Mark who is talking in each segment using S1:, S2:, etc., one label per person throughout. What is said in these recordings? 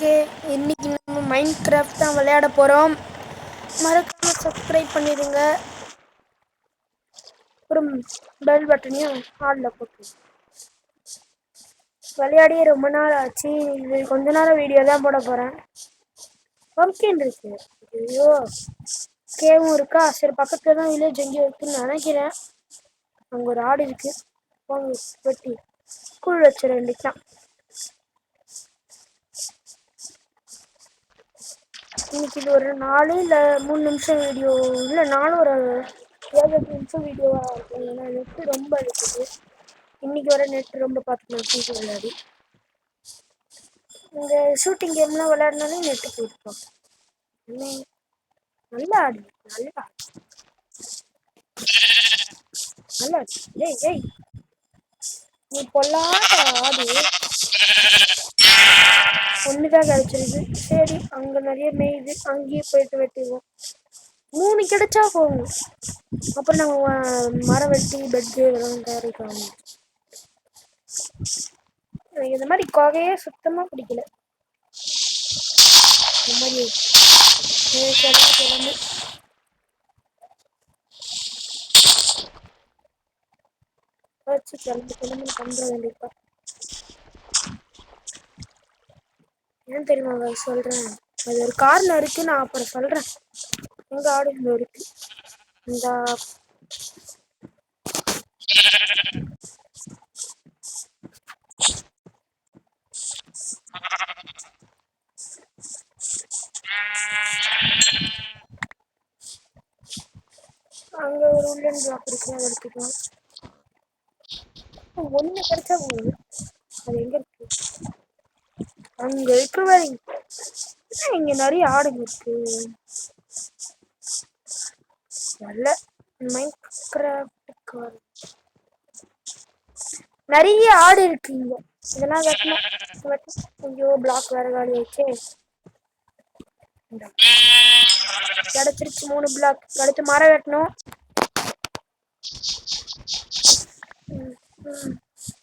S1: Okay, இன்னைக்கு நம்ம mind craft தான் விளையாட போகிறோம். மறக்காம சப்ஸ்கிரைப் பண்ணிடுங்க. அப்புறம் பெல் பட்டனையும் ஆளில் போட்டு. விளையாடியே ரொம்ப நாள் ஆச்சு. இது கொஞ்ச நேரம் வீடியோ தான் போட போகிறேன். பம்ப்கின் இருக்கு. ஐயோ, கேவும் இருக்கா? சரி, பக்கத்தில் தான் வில்லேஜ் எங்கேயோ இருக்குன்னு நினைக்கிறேன். அங்கே ஒரு ஆடு இருக்கு. போங்க வெட்டி கூழ் வச்சிட வேண்டியதான். இன்னைக்கு இது ஒரு 4 இல்லை 3 நிமிஷம் வீடியோ, இல்லை 4 ஒரு 7-8 நிமிஷம் வீடியோவாக இருக்கும். ஏன்னா நெட்டு ரொம்ப இருக்குது. இன்னைக்கு வர நெட் ரொம்ப பார்த்துக்கலாம் ஃப்ரீ விளையாடி. இந்த ஷூட்டிங் கேம்லாம் விளையாடினாலே நெட்டு போயிருக்கோம். நல்லா ஆடு, நல்லா நல்லா ஏய் ஏய், நீ பொல்லாத ஆடு. ஒண்ணுதான் கிடைச்சிருக்கு. சரி, அங்க நிறைய மேய்து, அங்கேயே போயிட்டு வெட்டிடுவோம். 3 கிடைச்சா போகும். அப்புறம் நம்ம மரம் வெட்டி பெட்டு இதெல்லாம் தயாரிக்கலாம். எனக்கு இந்த மாதிரி கொகையே சுத்தமா பிடிக்கல. இந்த மாதிரி கிளம்பு வச்சு கிளம்பு பண்ற வேண்டியப்பா. ஏன் தெரியுமா சொல்றேன்? அது ஒரு காரணம் இருக்கு, நான் அப்புறம் சொல்றேன். எங்க ஆடு இங்க இருக்கு. இந்த அங்க ஒரு உள்ளன் பிளாக் இருக்கு, அதை எடுத்துக்கலாம். ஒண்ணு கிடைச்சா போகுது. அது எங்க இருக்கு? அங்க இருக்கு வரை. இங்க நிறைய ஆடுங்க இருக்கு. நல்ல மைன்கிராஃப்ட் நிறைய ஆடு இருக்கு இங்க. இதெல்லாம் வெட்டணும். ஐயோ, பிளாக் வேற காலி ஆயிடுச்சு. கிடைச்சிருச்சு 3 பிளாக். அடுத்து மரம் வெட்டணும்.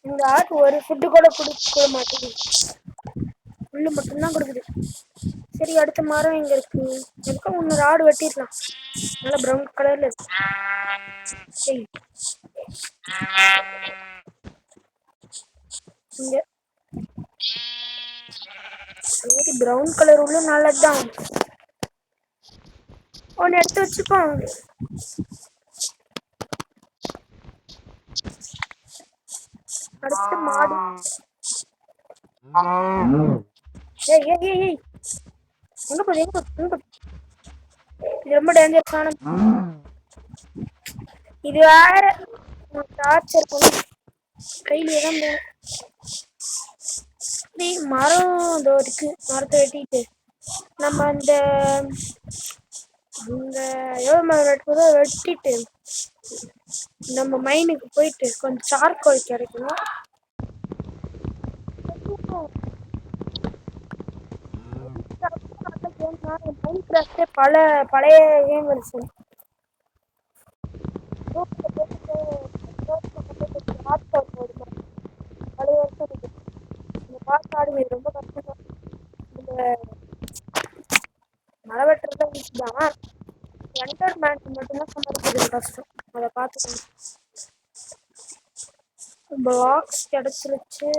S1: இந்த ஆடு ஒரு ஃபுட்டு கூட கொடுக்க மாட்டேங்குது. புல்லு மட்டும்தான் கொடுக்குது. சரி, அடுத்த மரம் எங்க இருக்கு? எதுக்கும் இன்னொரு ஆடு வெட்டிடலாம். நல்லா ப்ரௌன் கலர்ல இருக்கு. இங்க சரி, ப்ரௌன் கலர் உள்ள நல்லதுதான். ஒன்னு எடுத்து வச்சுப்போம். அடுத்து மாடு. ஏய் ஏய் ஏய் ஏய், எங்க போகுது? எங்க போகுது? இது ரொம்ப டேஞ்சரஸான. இது வேற டார்ச்சர் பண்ணி கையிலே தான் போகும். மரம் இதோ இருக்கு. மரத்தை வெட்டிட்டு நம்ம அந்த மரம் வெட்டுறதோ வெட்டிட்டு நம்ம மைனுக்கு போயிட்டு கொஞ்சம் சார்கோல் கிடைக்கணும். பழைய கேம் இருக்கு. பழைய வருஷம் இருக்கு. இந்த பாட்டு ரொம்ப கஷ்டம். இந்த மழை வெட்டுறத தான் என்டர் மேன் மட்டும்தான் சமாளிக்கிறது கஷ்டம். அதை பார்த்துக்கணும். பிளாக்ஸ் கிடைச்சிருச்சு.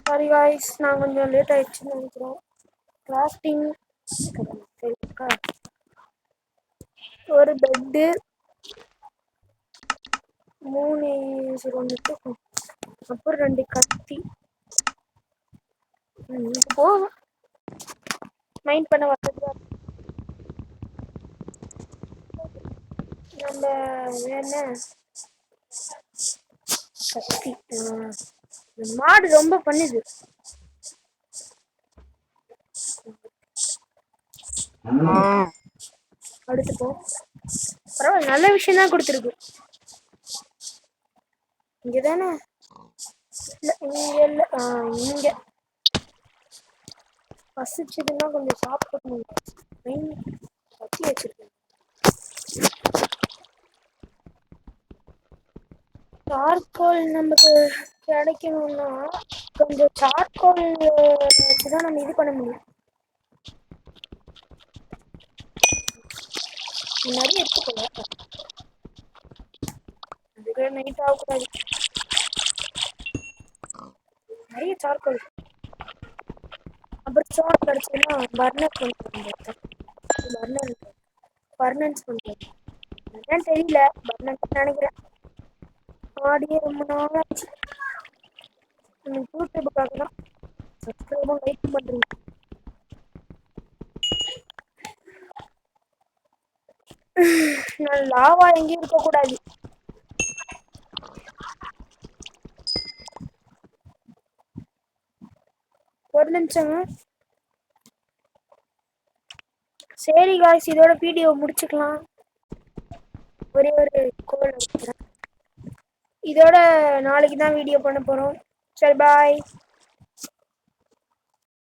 S1: சாரி காய்ஸ், நான் கொஞ்சம் லேட் ஆயிடுச்சுன்னு நினைக்கிறேன். கிராஃப்டிங் ஒரு பெட்டு 3 அப்புறம் 2 கத்தி போகும். மைண்ட் பண்ண வசதியா நம்ம என்ன கத்தி. மாடு ரொம்ப பண்ணுது. அடுத்து போ. பரவாயில்ல, நல்ல விஷயம் தான் கொடுத்துருக்கு. இங்கதானே? இல்ல இங்க இல்ல, இங்க பசிச்சதுன்னா கொஞ்சம் சாப்பிடணும். அடுக்கி வச்சிருக்கேன். சார்கோல் நமக்கு கிடைக்கணும்னா கொஞ்சம் சார்கோல் வச்சுதான் நம்ம இது பண்ண முடியும். நிறைய எடுத்துக்கல, அதுக்கு நைட் ஆகக்கூடாது. நிறைய சார்கோல் அப்புறம் சோறு கிடச்சுன்னா பர்னர் பண்ணுவாங்க. பர்னர் பர்னன்ஸ் பண்ணுவாங்க என்னன்னு தெரியல, பர்னர் நினைக்கிறேன். ஆடியே ரொம்ப நாள் ஆச்சு. யூடியூபுக்காக தான் சப்ஸ்கிரைபும் லைக் பண்ணுறீங்க. நான் லாவா எங்கேயும் இருக்கக்கூடாது. ஒரு நிமிஷங்க. சரி காய்ஸ், இதோட வீடியோ முடிச்சுக்கலாம். ஒரே ஒரு கோல் வைக்கிறேன். இதோட நாளைக்கு தான் வீடியோ பண்ண போகிறோம். சரி பாய்.